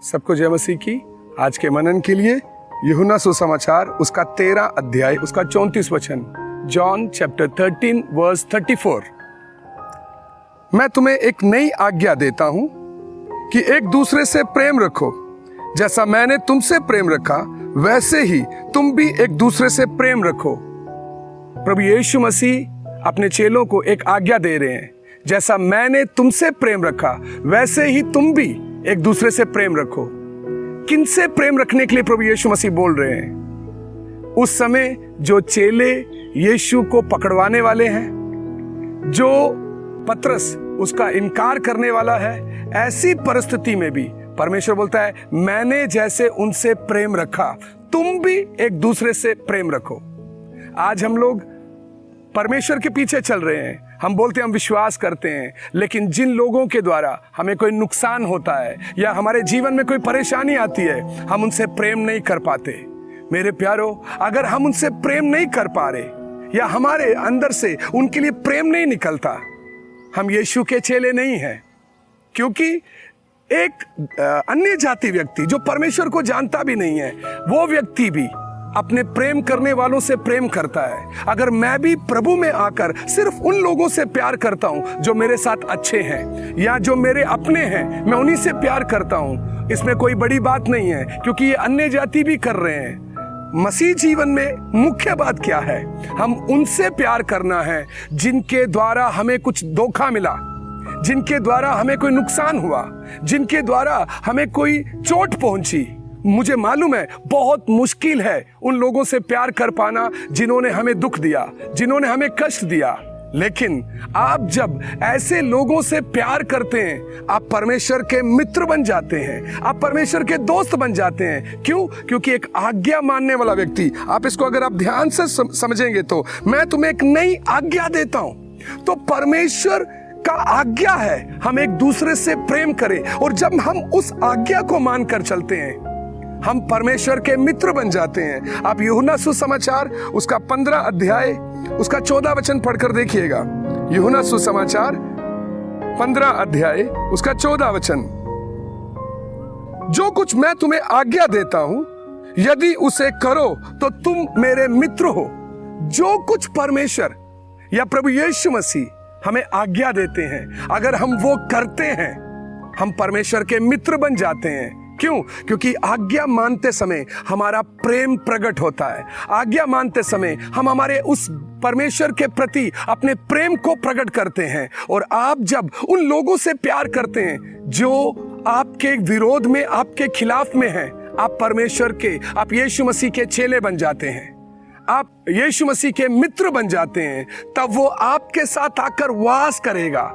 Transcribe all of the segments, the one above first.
सबको जय मसीह की। आज के मनन के लिए यूहन्ना सुसमाचार उसका 13 अध्याय उसका 34 वचन, जॉन चैप्टर 13 वर्स 34। मैं तुम्हें एक नई आज्ञा देता हूं कि एक दूसरे से प्रेम रखो। जैसा मैंने तुमसे प्रेम रखा वैसे ही तुम भी एक दूसरे से प्रेम रखो। प्रभु यीशु मसीह अपने चेलों को एक आज्ञा दे रहे हैं, जैसा मैंने तुमसे प्रेम रखा वैसे ही तुम भी एक दूसरे से प्रेम रखो। किनसे प्रेम रखने के लिए प्रभु यीशु मसीह बोल रहे हैं? उस समय जो चेले यीशु को पकड़वाने वाले हैं, जो पतरस उसका इनकार करने वाला है, ऐसी परिस्थिति में भी परमेश्वर बोलता है मैंने जैसे उनसे प्रेम रखा तुम भी एक दूसरे से प्रेम रखो। आज हम लोग परमेश्वर के पीछे चल रहे हैं, हम बोलते हैं हम विश्वास करते हैं, लेकिन जिन लोगों के द्वारा हमें कोई नुकसान होता है या हमारे जीवन में कोई परेशानी आती है, हम उनसे प्रेम नहीं कर पाते। मेरे प्यारो, अगर हम उनसे प्रेम नहीं कर पा रहे या हमारे अंदर से उनके लिए प्रेम नहीं निकलता, हम यीशु के चेले नहीं हैं। क्योंकि एक अन्य जाति व्यक्ति जो परमेश्वर को जानता भी नहीं है, वो व्यक्ति भी अपने प्रेम करने वालों से प्रेम करता है। अगर मैं भी प्रभु में आकर सिर्फ उन लोगों से प्यार करता हूं जो मेरे साथ अच्छे हैं या जो मेरे अपने हैं, मैं उन्हीं से प्यार करता हूं, इसमें कोई बड़ी बात नहीं है, क्योंकि ये अन्य जाति भी कर रहे हैं। मसीह जीवन में मुख्य बात क्या है? हम उनसे प्यार करना है जिनके द्वारा हमें कुछ धोखा मिला, जिनके द्वारा हमें कोई नुकसान हुआ, जिनके द्वारा हमें कोई चोट पहुंची। मुझे मालूम है बहुत मुश्किल है उन लोगों से प्यार कर पाना जिन्होंने हमें दुख दिया, जिन्होंने हमें कष्ट दिया। लेकिन आप जब ऐसे लोगों से प्यार करते हैं, आप परमेश्वर के मित्र बन जाते हैं, आप परमेश्वर के दोस्त बन जाते हैं। क्यों? क्योंकि एक आज्ञा मानने वाला व्यक्ति, आप इसको अगर आप ध्यान से समझेंगे तो, मैं तुम्हें एक नई आज्ञा देता हूं। तो परमेश्वर का आज्ञा है हम एक दूसरे से प्रेम करें, और जब हम उस आज्ञा को मानकर चलते हैं, हम परमेश्वर के मित्र बन जाते हैं। आप यूहन्ना सुसमाचार उसका 15 अध्याय उसका 14 वचन पढ़कर देखिएगा। यूहन्ना सुसमाचार 15 अध्याय उसका 14 वचन, जो कुछ मैं तुम्हें आज्ञा देता हूं यदि उसे करो तो तुम मेरे मित्र हो। जो कुछ परमेश्वर या प्रभु यीशु मसीह हमें आज्ञा देते हैं, अगर हम वो करते हैं, हम परमेश्वर के मित्र बन जाते हैं। क्यों? क्योंकि आज्ञा मानते समय हमारा प्रेम प्रकट होता है। आज्ञा मानते समय हम हमारे उस परमेश्वर के प्रति अपने प्रेम को प्रकट करते हैं। और आप जब उन लोगों से प्यार करते हैं जो आपके विरोध में, आपके खिलाफ में हैं, आप परमेश्वर के, आप यीशु मसीह के चेले बन जाते हैं, आप यीशु मसीह के मित्र बन जाते हैं। तब वो आपके साथ आकर वास करेगा,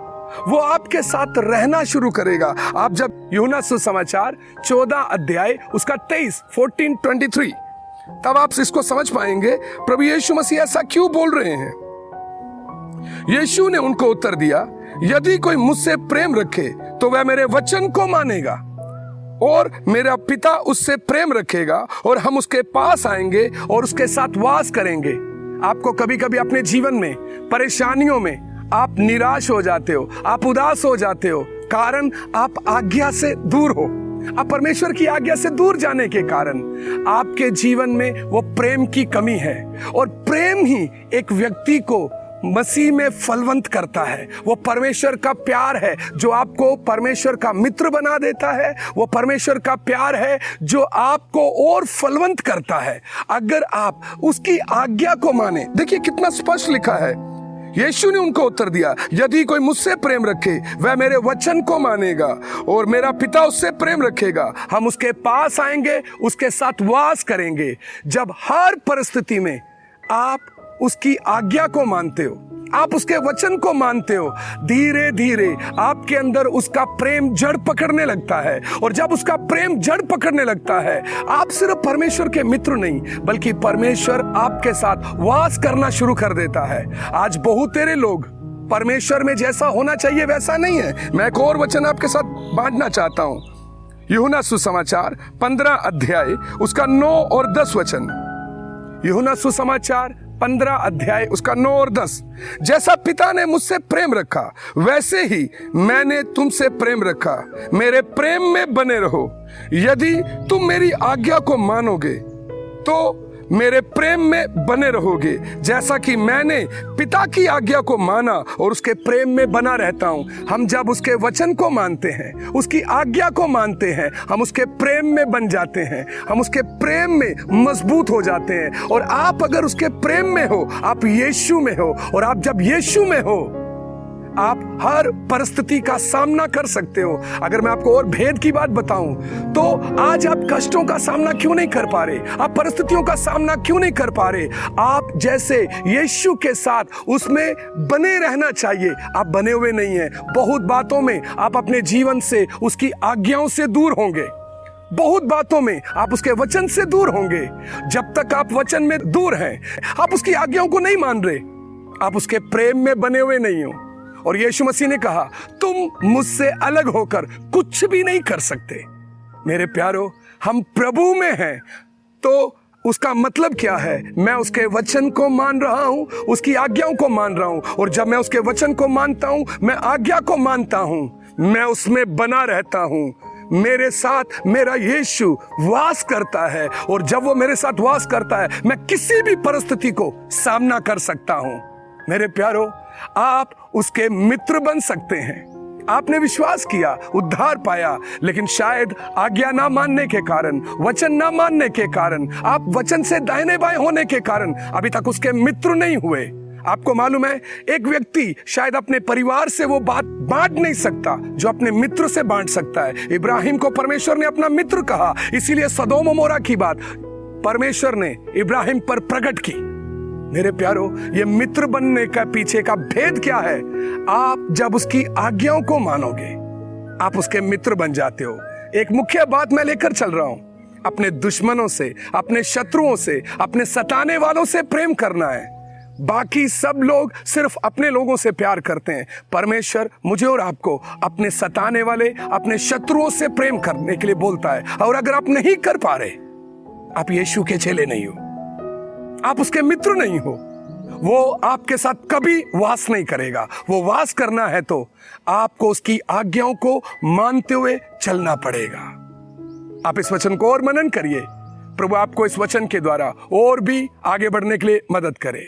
वो आपके साथ रहना शुरू करेगा। आप जब यूहन्ना सुसमाचार 14 अध्याय उसका 23 तब आप इसको समझ पाएंगे प्रभु यीशु मसीह ऐसा क्यों बोल रहे हैं। यीशु ने उनको उत्तर दिया, यदि कोई मुझसे प्रेम रखे तो वह मेरे वचन को मानेगा, और मेरा पिता उससे प्रेम रखेगा, और हम उसके पास आएंगे और उसके साथ वास करेंगे। आपको कभी कभी अपने जीवन में परेशानियों में आप निराश हो जाते हो, आप उदास हो जाते हो, कारण आप आज्ञा से दूर हो। आप परमेश्वर की आज्ञा से दूर जाने के कारण आपके जीवन में वो प्रेम की कमी है। और प्रेम ही एक व्यक्ति को मसीह में फलवंत करता है। वो परमेश्वर का प्यार है जो आपको परमेश्वर का मित्र बना देता है। वो परमेश्वर का प्यार है जो आपको और फलवंत करता है अगर आप उसकी आज्ञा को माने। देखिए कितना स्पष्ट लिखा है। यीशु ने उनको उत्तर दिया, यदि कोई मुझसे प्रेम रखे वह मेरे वचन को मानेगा, और मेरा पिता उससे प्रेम रखेगा, हम उसके पास आएंगे, उसके साथ वास करेंगे। जब हर परिस्थिति में आप उसकी आज्ञा को मानते हो, आप उसके वचन को मानते हो, धीरे धीरे आपके अंदर उसका प्रेम जड़ पकड़ने लगता है। और जब उसका प्रेम जड़ पकड़ने लगता है, आप सिर्फ परमेश्वर के मित्र नहीं, बल्कि परमेश्वर आपके साथ वास करना शुरू कर देता है। आज बहुत तेरे लोग परमेश्वर में जैसा होना चाहिए वैसा नहीं है। मैं एक और वचन आपके साथ बांटना चाहता हूं। यूहन्ना सुसमाचार 15 अध्याय उसका 9 और 10 वचन। यूहन्ना सुसमाचार 15 अध्याय उसका 9 और 10। जैसा पिता ने मुझसे प्रेम रखा वैसे ही मैंने तुमसे प्रेम रखा, मेरे प्रेम में बने रहो। यदि तुम मेरी आज्ञा को मानोगे तो मेरे प्रेम में बने रहोगे, जैसा कि मैंने पिता की आज्ञा को माना और उसके प्रेम में बना रहता हूं। हम जब उसके वचन को मानते हैं, उसकी आज्ञा को मानते हैं, हम उसके प्रेम में बन जाते हैं, हम उसके प्रेम में मजबूत हो जाते हैं। और आप अगर उसके प्रेम में हो, आप यीशु में हो, और आप जब यीशु में हो, आप हर परिस्थिति का सामना कर सकते हो। अगर मैं आपको और भेद की बात बताऊं तो आज आप कष्टों का सामना क्यों नहीं कर पा रहे, आप परिस्थितियों का सामना क्यों नहीं कर पा रहे? आप जैसे यीशु के साथ उसमें बने रहना चाहिए। आप बने हुए नहीं हैं। बहुत बातों में आप अपने जीवन से उसकी आज्ञाओं से दूर होंगे, बहुत बातों में आप उसके वचन से दूर होंगे। जब तक आप वचन में दूर हैं, आप उसकी आज्ञाओं को नहीं मान रहे, आप उसके प्रेम में बने हुए नहीं हो। और यीशु मसीह ने कहा, तुम मुझसे अलग होकर कुछ भी नहीं कर सकते। मेरे प्यारो, हम प्रभु में हैं तो उसका मतलब क्या है? मैं उसके वचन को मान रहा हूं, उसकी आज्ञाओं को मान रहा हूं। और जब मैं उसके वचन को मानता हूं, मैं आज्ञा को मानता हूं, मैं उसमें बना रहता हूं। मेरे साथ मेरा यीशु वास करता है, और जब वो मेरे साथ वास करता है, मैं किसी भी परिस्थिति को सामना कर सकता हूं। मेरे प्यारो, आप उसके मित्र बन सकते हैं। आपने विश्वास किया, उद्धार पाया, लेकिन शायद आज्ञा ना मानने के कारण, वचन ना मानने के कारण, आप वचन से दाहिने बाएं होने के कारण अभी तक उसके मित्र नहीं हुए। आपको मालूम है, एक व्यक्ति शायद अपने परिवार से वो बात बांट नहीं सकता जो अपने मित्र से बांट सकता है। इब्राहिम को परमेश्वर ने अपना मित्र कहा, इसीलिए सदोम और मोरा की बात परमेश्वर ने इब्राहिम पर प्रकट की। मेरे प्यारो, ये मित्र बनने का पीछे का भेद क्या है? आप जब उसकी आज्ञाओं को मानोगे, आप उसके मित्र बन जाते हो। एक मुख्य बात मैं लेकर चल रहा हूं, अपने दुश्मनों से, अपने शत्रुओं से, अपने सताने वालों से प्रेम करना है। बाकी सब लोग सिर्फ अपने लोगों से प्यार करते हैं। परमेश्वर मुझे और आपको अपने सताने वाले, अपने शत्रुओं से प्रेम करने के लिए बोलता है। और अगर आप नहीं कर पा रहे, आप यीशु के चेले नहीं हो, आप उसके मित्र नहीं हो। वो आपके साथ कभी वास नहीं करेगा। वो वास करना है तो आपको उसकी आज्ञाओं को मानते हुए चलना पड़ेगा। आप इस वचन को और मनन करिए। प्रभु आपको इस वचन के द्वारा और भी आगे बढ़ने के लिए मदद करे।